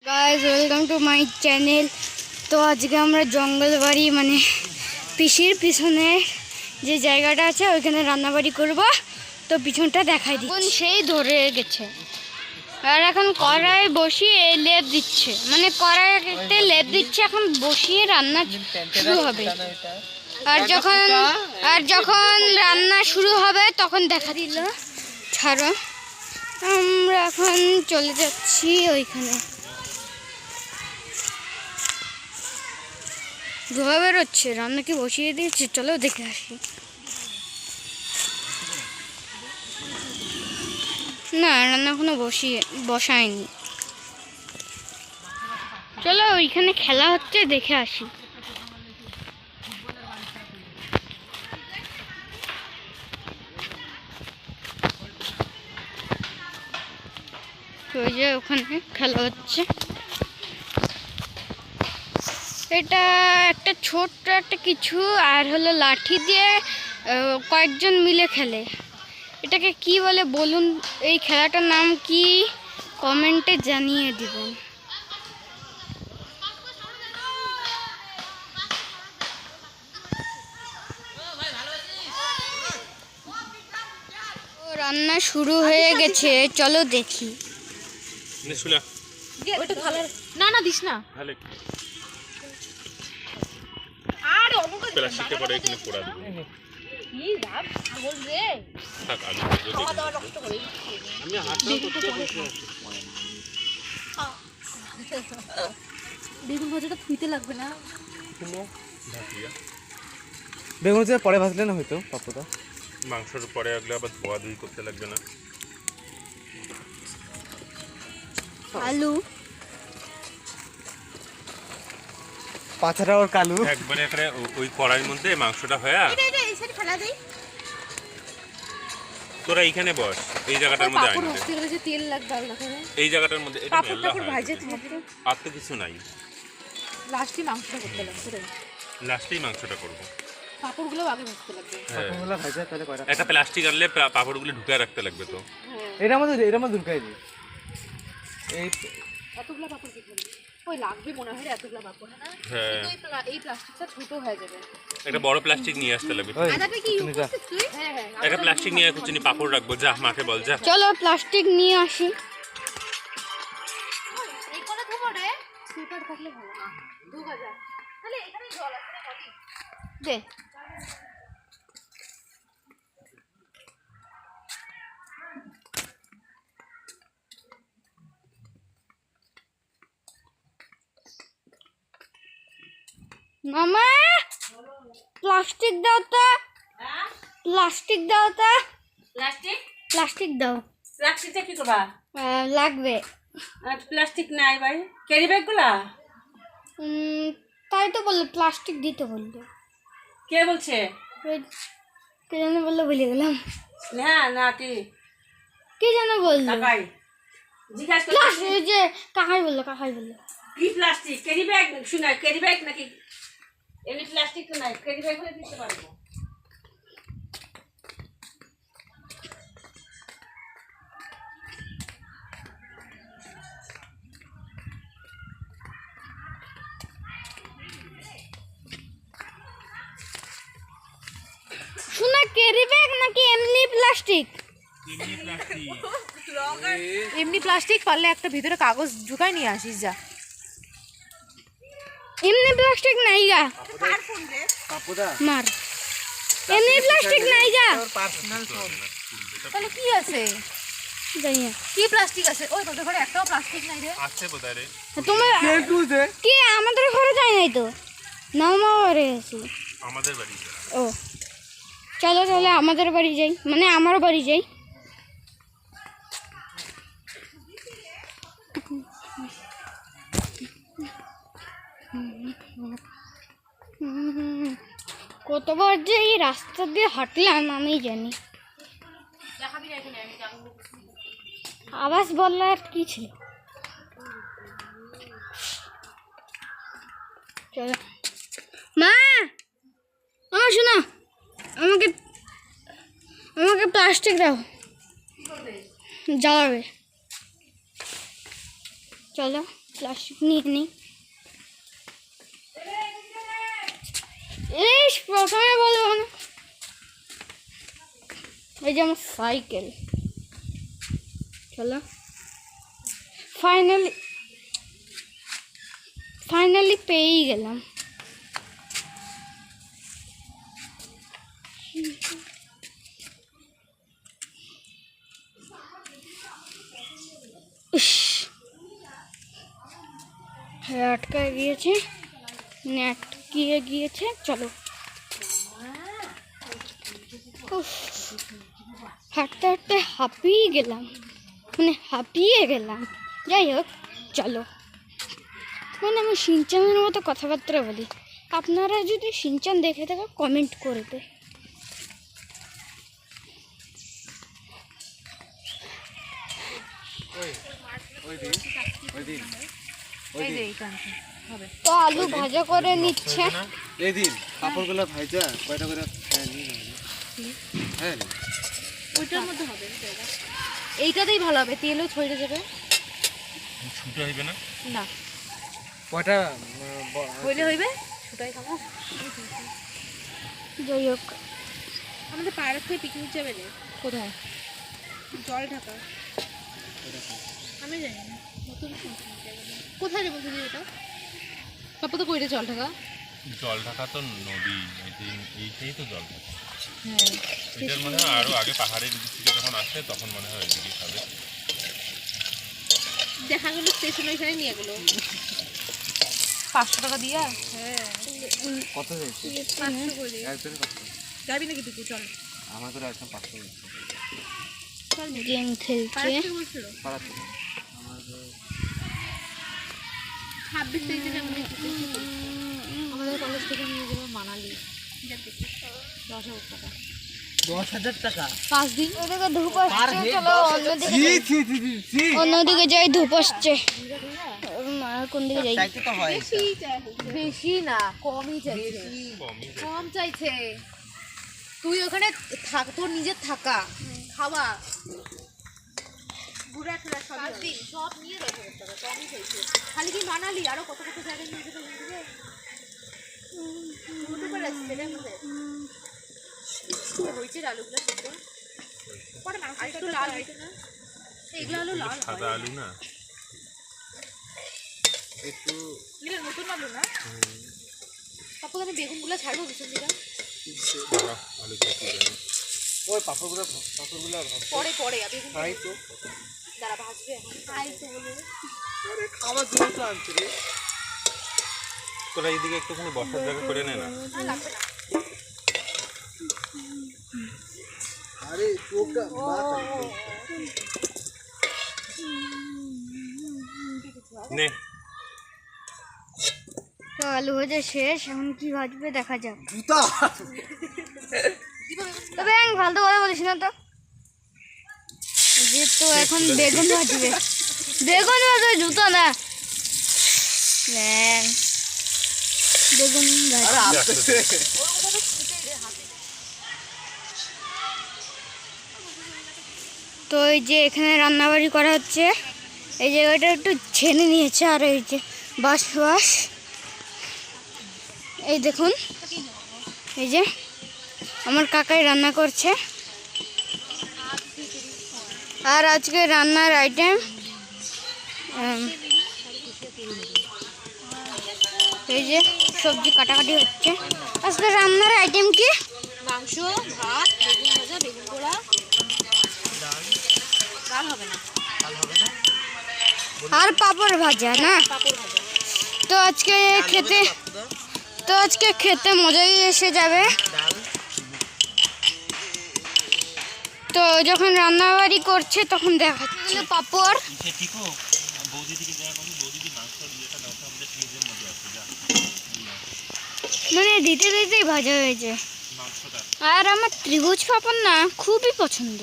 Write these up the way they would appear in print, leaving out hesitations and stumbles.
Guys welcome to my channel. তো আজকে আমরা জঙ্গল বাড়ি মানে পিসির পিছনে যে জায়গাটা আছে ওইখানে রান্নাবাড়ি করব। তো পিছনটা দেখাই দিই, সেই ধরে গেছে আর এখন কড়াই বসিয়ে লেপ দিচ্ছে, মানে কড়াইতে লেপ দিচ্ছে, এখন বসিয়ে রান্না শুরু হবে। আর যখন রান্না শুরু হবে তখন দেখা দিল। ছাড়ো, আমরা এখন চলে যাচ্ছি ওইখানে। ধোয়া বেরোচ্ছে, রান্না কি বসিয়ে দিয়েছে, চলো দেখে আসি। না, রান্না এখনো বসায়নি। চলো ওইখানে খেলা হচ্ছে, দেখে আসি। ওই যে ওখানে খেলা হচ্ছে। এটা একটা ছোট্ট একটা কিছু, আর হলো লাঠি দিয়ে কয়েকজন মিলে খেলে। এটাকে কি বলে বলুন, এই খেলাটার নাম কি কমেন্টে জানিয়ে দিবেন। রান্না শুরু হয়ে গেছে, চলো দেখি। না না দিস না। বেগুন ভাজাটা ধুইতে লাগবে না। বেগুন ভাজা পরে ভাজলে না হয়তো পাপড়টা। মাংসের পরে আগলে আবার ধোয়া ধুই করতে লাগবে না। আলু পাছাটা ওর কালু একবারে একটা ওই কড়াইয়ের মধ্যে মাংসটা হয়ে তোরা এইখানে বস, এই জায়গাটার মধ্যে আইন দে। যে তেল লাগবে আলাদা করে। এই জায়গাটার মধ্যে এটা পাপড় মেলা টাপড় হয়। ভাজে থাকবে। আর তো কিছু নাই, লাস্টে মাংসটা করতে লাগবে রে। লাস্টেই মাংসটা করবো। পাপড়গুলো আগে ভাজতে লাগবে। হ্যাঁ, পাপড়গুলো ভাজা তাহলে কয়টা একটা প্লাস্টিক আনলে পাপড়গুলো ঢুকায় রাখতে লাগবে। তো এটার মধ্যে ঢুকাই দিই। এই এতগুলা পাপড় দিতে হবে। ওই লাগবে মনে হয় এতগুলা পাপড় না। হ্যাঁ, এই প্লাস্টিকটা ছোট হয়ে যাবে। একটা বড় প্লাস্টিক নিয়ে আসতে লাগবে। ওই আদাটা কি তুমি যা। তুই? হ্যাঁ হ্যাঁ। একটা প্লাস্টিক নিয়ে কুচিনি পাপড় রাখবো। যা মাকে বল, যা। চলো প্লাস্টিক নিয়ে আসি। এই কোণে ধোবো রে। পেপার থাকলে ভালো না। ধোকা যায়। তাহলে এখানে জল আছে না বাকি? দে। মামা প্লাস্টিক দাও তো, প্লাস্টিক দাও তো, প্লাস্টিক প্লাস্টিক দাও। প্লাস্টিকটা কি করবা? লাগবে। আর প্লাস্টিক নাই ভাই, ক্যারি ব্যাগ গুলা তাই তো বললো প্লাস্টিক দিতে বললো। কে বলছে? ওই কে যেন বললো, ভুলে গেলাম। না না কে যেন বললো, কাকাই জিজ্ঞাসা করছি এই যে কাকাই বললো। কি প্লাস্টিক, ক্যারি ব্যাগ শুনা, ক্যারি ব্যাগ নাকি এমনি প্লাস্টিক তো নাই, ক্যারি ব্যাগ হলে দিতে পারবো। শোনা, ক্যারি ব্যাগ নাকি এমনি প্লাস্টিক? এমনি প্লাস্টিক পারলে একটা ভিতরে কাগজ ঢুকাই নিয়ে আসিস যা। এমনি প্লাস্টিক নাই গা পাপড়টা মার, এমনি প্লাস্টিক নাই গা। তাহলে কি আছে? জানি না। কি প্লাস্টিক আছে? ওই তোদের ঘরে একটাও প্লাস্টিক নাই রে। আছে বোধহয় রে। তোমার তুলছে কি আমাদের ঘরে যায় নাই তো? নামা ঘরে আছি। আমাদের বাড়ি ও চলো তাহলে আমাদের বাড়ি যাই, মানে আমার বাড়ি যাই। কতবার যে এই রাস্তা দিয়ে হাঁটলাম আমি জানি। আওয়াজ বলার কি ছিল? চলো মা, আমার শোনো, আমাকে প্লাস্টিক দাও, জ্বালাবে। চলো। প্লাস্টিক নিয়ে নিই। এই প্রথমে বলবো না, এই যে আমার সাইকেল। চলো ফাইনালি পেয়েই গেলাম। ইস, আটকায় গিয়েছে, আটকিয়ে গিয়েছে। চলো উফ, হাঁটতে হাঁটতে হাঁপিয়ে গেলাম, মানে হাঁপিয়ে গেলাম। যাই হোক চলো, মানে আমি সিনচানের মতো কথাবার্তা বলি। আপনারা যদি সিনচান দেখে থাকো কমেন্ট করবে। তো আলু ভাজা করে নিচ্ছে। এই দিন কাপড়গুলো ভাইজা কয়টা করে হ্যাঁ ওইটার মধ্যে হবে, এইটাতেই ভালো হবে, তেলও ছড়ে যাবে। ছুটে হইবে না? না কয়টা হইলে হইবে, সেটাই খাবো। যাই হোক আমাদের পাড়ার থেকে পিকনিক যাবে রে। কোথায়? জল ঢাকা। আমি জানি না নতুন কোথায় যাবো তুমি এটা? তারপর তো কইরে জল ঢাকা। জল ঢাকা তো নদী, এইটাই তো জল ঢাকা। হ্যাঁ এটার মনে হয় আরো আগে পাহাড়ের দিক থেকে যখন আসে তখন মনে হয় ওইদিকে খাবে। দেখা গেলো স্টেশন ওইখানে নিয়ে গেলো 500 টাকা দিয়া। হ্যাঁ কত হয়েছে? 500 করে একজনের কত? যাবি নাকি তুই? চল আমাদের একদম 500 হয়েছে। চল গেম খেলছে। পাড়াতে বলছিল পাড়া থেকে আমাদের 26 তারিখে যাবো। আমাদের কলেজ থেকে নিয়ে যাবো মানালি। 10,000 টাকা। 10,000 টাকা 5 দিন। ওদিকে ধূপ আসছে, চলো অন্যদিকে যাই। ধূপ আসছে, কোন দিকে যাই? বেশি না, কমই চাইছে। কম চাইছে। তুই ওখানে থাক, তোর নিজের থাকা খাওয়া ঘুরা টুরা সব নিয়ে 10,000 টাকা কমই চাইছে। খালি কি মানালি, আরো কত কত জায়গায় নিয়ে যেতে হবে। হতে পারে সেটার মধ্যে হয়েছে আলুগুলো সেদ্ধ পরে মাংস একটু লাল হয়েছে না, এগুলো আলু লাল সাদা আলু না, একটু মিলে নতুন আলু না। তারপর আমি বেগুনগুলো ছাড়বো ভীষণ দিকে আলু কেটে দেবে। ওই পাপড়গুলো পরে পরে বেগুন খাই তো। যারা ভাজবে খাই তো বলে। আরে খাবার জন্য তো আনছি রে। তোরা এইদিকে একটুখানি বসার জায়গা করে নে না। লাগবে না। আরে চোখটা নে তো আলু ভাজা শেষ, এখন কি ভাজবে দেখা যাক। জুতা তবে আমি ফালতু কথা বলিস না তো, যে তো এখন বেগুন ভাজবে। বেগুন ভাজবে, জুতো না। বেগুন ভাজবে। তো এই যে এখানে রান্নাবাড়ি করা হচ্ছে, এই জায়গাটা একটু ছেনে নিয়েছে। আর এই যে বাঁশ, এই দেখুন, এই যে আমার কাকাই রান্না করছে। আর আজকে রান্নার আইটেম এই যে সবজি কাটাকাটি হচ্ছে। আজকে রান্নার আইটেম কি? মাংস, ভাত, বেগুন ভাজা, বেগুন পোড়া, ডাল হবে না, আর পাঁপড় ভাজা না। পাপড় ভাজা। তো আজকে খেতে মজাই এসে যাবে। তো যখন রান্নাবাড়ি করছে তখন দেখাচ্ছে পাঁপড়। মানে দিতে দিতেই ভাজা হয়েছে। আর আমার ত্রিভুজ পাঁপড় না খুবই পছন্দ।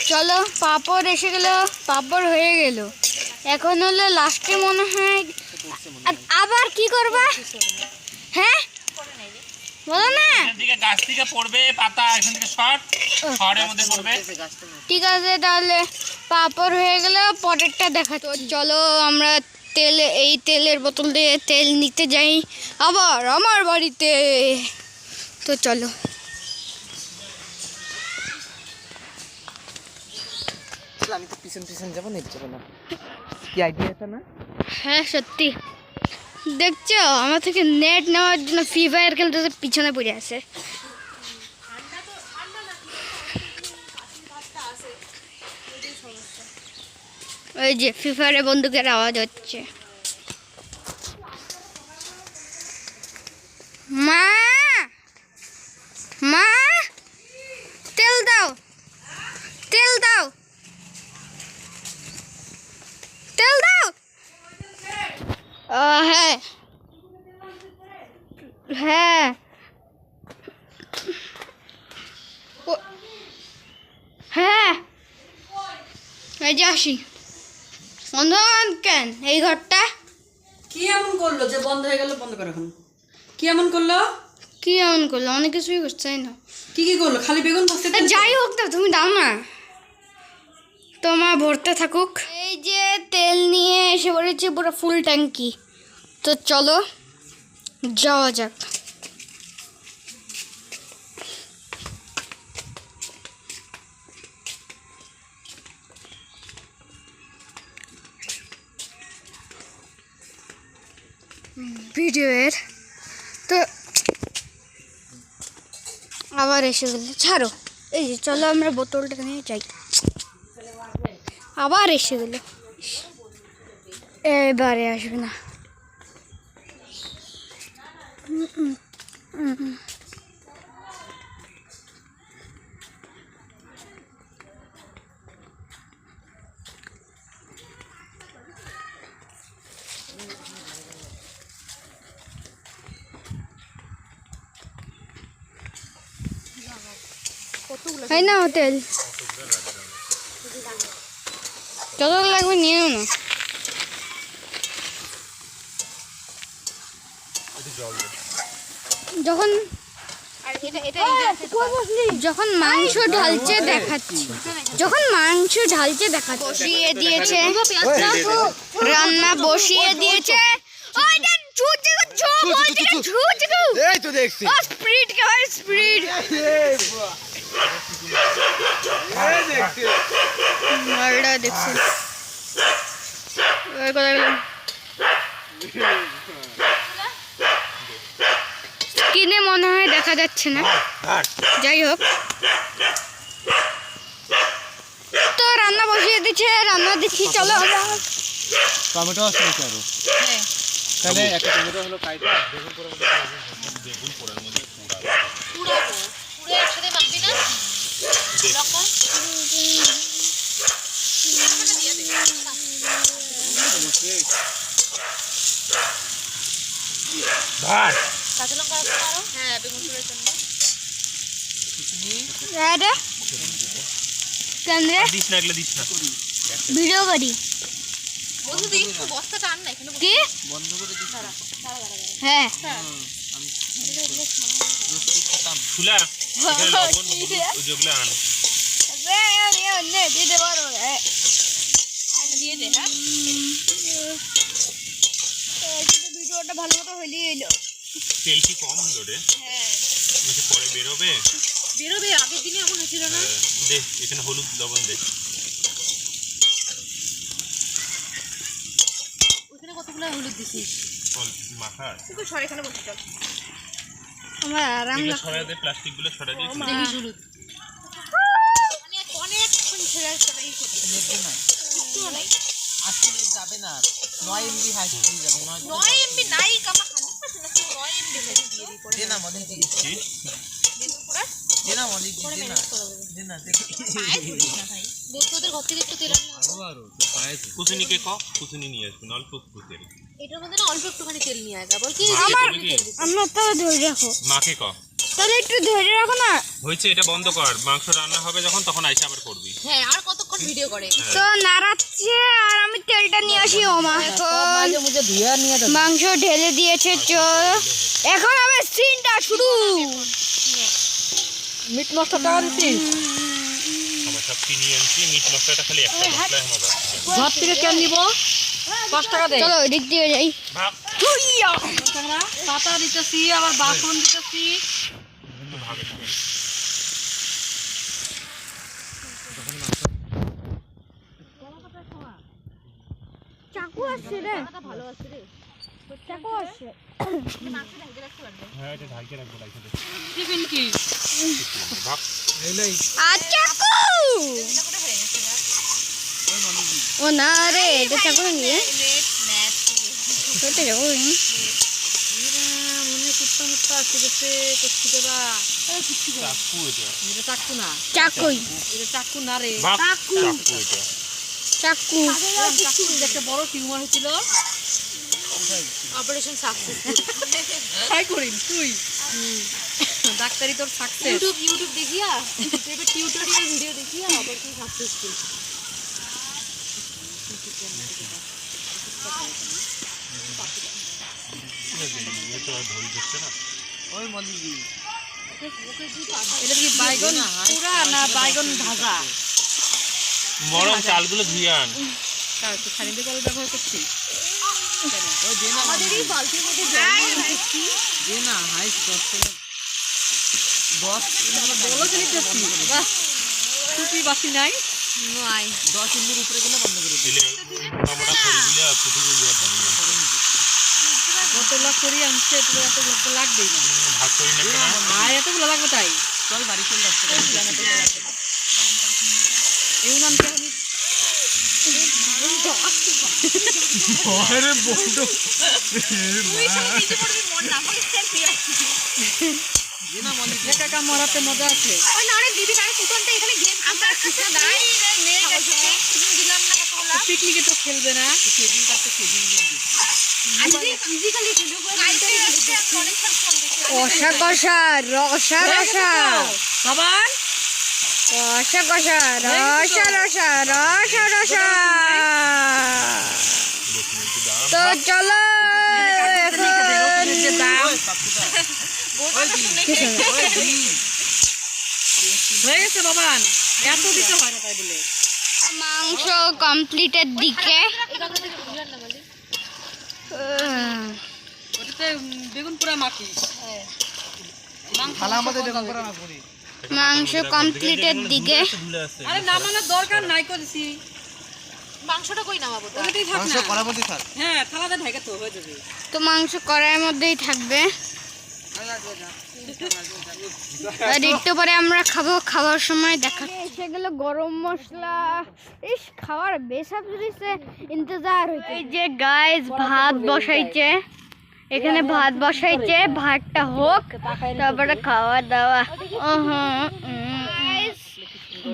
চলো পাঁপড় এসে গেল, পাঁপড় হয়ে গেল। এখন হলো লাস্টে মনে হয় আবার কি করবা? হ্যাঁ বলো না। এখান থেকে গাছ থেকে পড়বে পাতা, এখান থেকে শর্ট শর্টের মধ্যে পড়বে। ঠিক আছে, তাহলে পাপড় হয়ে গেলে পরেরটা দেখা। তো চলো আমরা এই তেলের বোতল দিয়ে তেল নিতে যাই আবার আমার বাড়িতে। তো চলো। আমি তো পিছন পিছন যাবো না, যাবো না, কি আইডিয়াটা না? হ্যাঁ সত্যি, দেখছো আমার থেকে নেট নেওয়ার জন্য ফ্রি ফায়ার খেলতে পিছনে পড়ে আছে। ওই যে ফ্রি ফায়ারে বন্দুকের আওয়াজ হচ্ছে। মা মা তেল দাও, তেল দাও, তেল দাও। হ্যাঁ হ্যাঁ, হ্যাঁ এই যে আসি। বন্ধ কেন এই ঘরটা? কি এমন করলো যে বন্ধ হয়ে গেল? বন্ধ করো এখন। কি এমন করলো? কি এমন করলো? অনেক কিছুই করছে না। কি কি করলো? খালি বেগুন ভাজতে? যাই হোক তো তুমি দাও না, তোমার ভরতে থাকুক। এই যে তেল নিয়ে এসে পড়েছি পুরো ফুল ট্যাঙ্কি। তো চলো যাওয়া যাক। ভিডিওর তো আবার এসে গেলে ছাড়ো। এই যে চলো আমরা বোতলটা নিয়ে যাই। আবার এসে গেল, এবারে আসবে না। হয় না হোটেল যত লাগবে নিয়ে নাও না। যখন যখন মাংস ঢালছে দেখাচ্ছি, যখন মাংস ঢালছে দেখাচ্ছি। বসিয়ে দিয়েছে, রান্না বসিয়ে দিয়েছে। এই তো দেখছি, স্পিড কে হয় স্পিড। মালটা দেখছেন কিনে মনে হয় দেখা যাচ্ছে না, যাই হোক। তো রান্না বসিয়ে দিচ্ছে, রান্না দেখি। চলো আমরা টমেটো আছে নাকি আরো? তাহলে একটা টমেটো হলো কাইটা বেগুন করে বেগুন পোড়ার মধ্যে পুরো একসাথে মাখবি না লঙ্কা ভাত কাঁচা লঙ্কা আছে আরো। হ্যাঁ বেগুন পোড়ার জন্য দিস না, এগুলো দিস না। ভিডিও করি বন্ধু দিই একটু বস্তাটা আন না এখানে কি বন্ধ করে দিচ্ছি। হ্যাঁ ফুলা এখানে লবণ হলুদ যেগুলো আন। দিতে পারবো দিয়ে দে। হ্যাঁ ভিডিওটা ভালো মতো হইলেই এলো। তেল কি কম হলো রে? নাকি পরে বেরোবে? বেরোবে, আগের দিনে এমন হয়েছিল না। দে এখানে হলুদ লবণ দে। ওখানে কতগুলো হলুদ দিছিস? মাখা তুই সর এখানে বসে চল। আমার আরাম এগুলো লাগছে। সরাই দে, প্লাস্টিক গুলো সরাই দে। দেখিস হলুদ মানে অনেকক্ষণ ছেড়ে সরাই করতে একটুও নাই। আজকে যাবে না, 9 MB হাই স্পিড যাবে। 9 MB নাই কামা 100% আছে 9 MB দিয়ে দিই পরে। দে না মনে দিই, কি? বেগুন পোড়া দে না মনে দিই, দে না দে না দে। পায়ে ধরিস না ভাই। তোদের ঘর থেকে একটু তেল আনলে আরো আরো তো পায়ে কুচুনিকে কুচুনি নিয়ে আসবেন, অল্প একটু তেল। এটার মধ্যে না অল্প একটুখানি তেল নিয়ে আসা বল কি আমার তো ধরে রাখো, মাকে ক তাহলে একটু ধরে রাখো না। হয়েছে, এটা বন্ধ কর। মাংস রান্না হবে যখন তখন আইসা আবার করবি। হ্যাঁ আর কতক্ষণ ভিডিও করে তো নাড়াচ্ছে আর আমি তেলটা নিয়ে আসি ওমা। এখন মাংস ঢেলে দিয়েছে, চল এখন আমার সিনটা শুরু। মিট মশলাটা দিছিস আমরা সব কিনে আনছি, মিট মশলাটা খালি একটা মশলায় মজা। ঘর থেকে কেন নিব 5 টাকা দে চলো এদিক দিয়ে যাই। ভাগ পাতা দিতেছি আবার বাসন দিতেছি ভাগে চাকু আসছে রে, ভালো আসছে রে, চাকু আসছে। হ্যাঁ, এটা ঢাইকে রাখবো, ঢাইকে দে। টিফিন কি ভাগ চাকু ও না রে, এটা চাকু নিয়ে কেটে যাবো। মনে কুত্তা মুত্তা আসতে গেছে করছি দেবা চাকু এটা। এটা চাকু না চাকুই, এটা চাকু না রে ভাগ চাকু এটা। চাকু চাকু একটা বড় টিউমার হয়েছিল অপারেশন সাকসেস তাই করিস তুই ডাক্তারি তোর সাকসেস ইউটিউব দেখিয়া টিউটোরিয়াল ভিডিও দেখিয়া অপারেশন সাকসেসফুল এটা ধরে দিচ্ছে না। এটা কি বাইগন পুরা না বাইগন ভাজা মরম চালগুলো ধুয়ে আন। তাও তো খানিতে কল ব্যবহার করছি বাসি নাই দিলে মোটামোটা খড়িগুলো ফুটে গিয়ে যতগুলা করি আনছে এত লাগবেই না ভাগ করি না কেন? আর এতগুলো লাগবে তাই চল বাড়ি চল এই নামকে আমি কাকা মরাতে মজা আছে পিকনিকে তো খেলবে না কষা কষা রসা রসা বাবান কষা কষা রসা রসা রসা রসা। তো চলো এখন হয়ে গেছে বাবান এত দিতে হয় না তাই বলে মাংস কমপ্লিটের দিকে। ওটাতে বেগুন পুরা মাখি মাংস কমপ্লিটের দিকে। আরে নামানোর দরকার নাই করেছি মাংসটা কই নামাবো ওটাতেই থাক না হ্যাঁ থালাতে ঢেকে তো হয়ে যাবে তো মাংস কড়াইয়ের মধ্যেই থাকবে, আর একটু পরে আমরা খাবো। খাওয়ার সময় দেখা সেগুলো গরম মশলা ইস খাওয়ার বেসাবরিসে ইন্তজার হইছে। এই যে গাইস ভাত বসাইছে, এখানে ভাত বসাইছে, ভাতটা হোক তারপরে খাওয়া দাওয়া।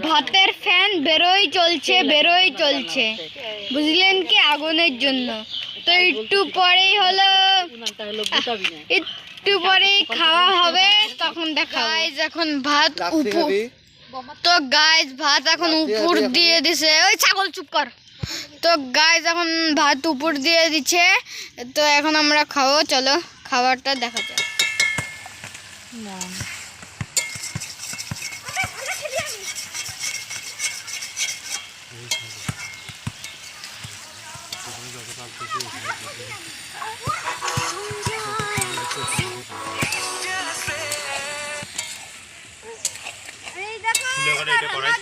ভাতের ফ্যান বেরোই চলছে বুঝলেন কি, আগুনের জন্য। তো একটু পরেই হলো, একটু পরেই খাওয়া হবে, তখন দেখা। এখন ভাত তো গাইস ভাত এখন উপর দিয়ে দিছে, ওই ছাগল চুপ কর। তো গাইস এখন ভাত উপর দিয়ে দিচ্ছে, তো এখন আমরা খাবো। চলো খাবারটা দেখা যাক। এটা করাই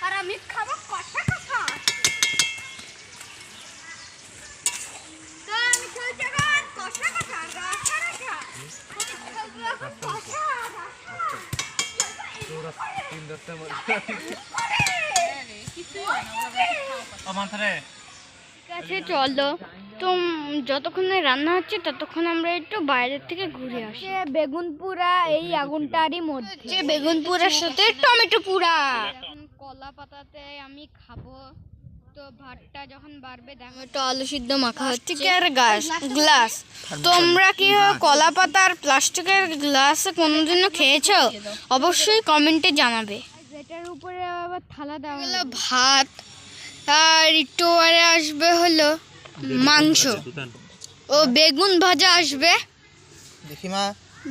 আর আমি খাবো কষা কষা। তো আমি খেলছি এখন কষা কষা রসা রসা। চলো তো যতক্ষণে রান্না হচ্ছে ততক্ষণ আমরা একটু বাইরের থেকে ঘুরে আসি। বেগুন পোড়া এই আগুনটারই মধ্যে, বেগুন পোড়ার সাথে টমেটো পোড়া। এখন কলা পাতাতে আমি খাবো। তো ভাতটা যখন বাড়বে দেখো, একটু আলু সিদ্ধ মাখা হচ্ছে। আর গ্লাস, তোমরা কি কলা পাতা আর প্লাস্টিকের গ্লাস কোনোদিনও খেয়েছো? অবশ্যই কমেন্টে জানাবে। এটার উপরে আবার থালা দেওয়া হলো ভাত, আর একটু পরে আসবে হলো মাংস ও বেগুন ভাজা আসবে, দেখি মা।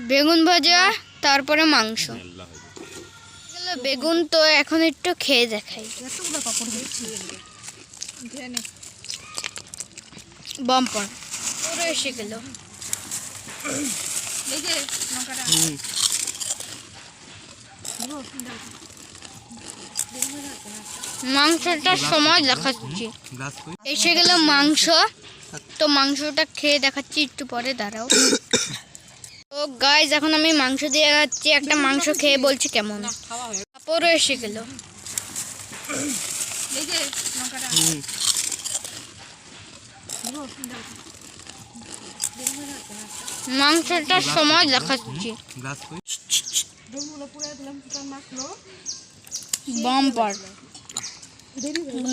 বেগুন ভাজা তারপরে মাংস। গেলো বেগুন, তো এখন একটু খেয়ে দেখাই। বাম্পার পুরো এসে গেল। মাংসটার সময় দেখাচ্ছি, গ্লাস কই? এসে গেল মাংস। তো মাংসটা খেয়ে দেখাচ্ছি একটু পরে, দাঁড়াও। তো গাইজ এখন আমি মাংস দিয়ে যাচ্ছি, একটা মাংস খেয়ে বলছি কেমন। কাপড়ও এসে গেল। মাংসটার সময় দেখাচ্ছি। গ্লাস কই? Bumper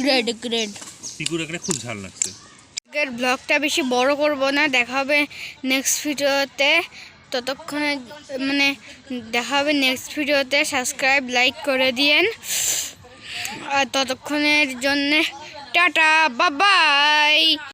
grade grade. পিকুর একটা খুব ঝাল লাগছে। আজকের ব্লগটা বেশি বড় করব না, দেখা হবে নেক্সট ভিডিওতে। ততক্ষণে মানে দেখা হবে নেক্সট ভিডিওতে। সাবস্ক্রাইব লাইক করে দিয়েন। আর ততক্ষণের জন্যে টাটা, বাই বাই।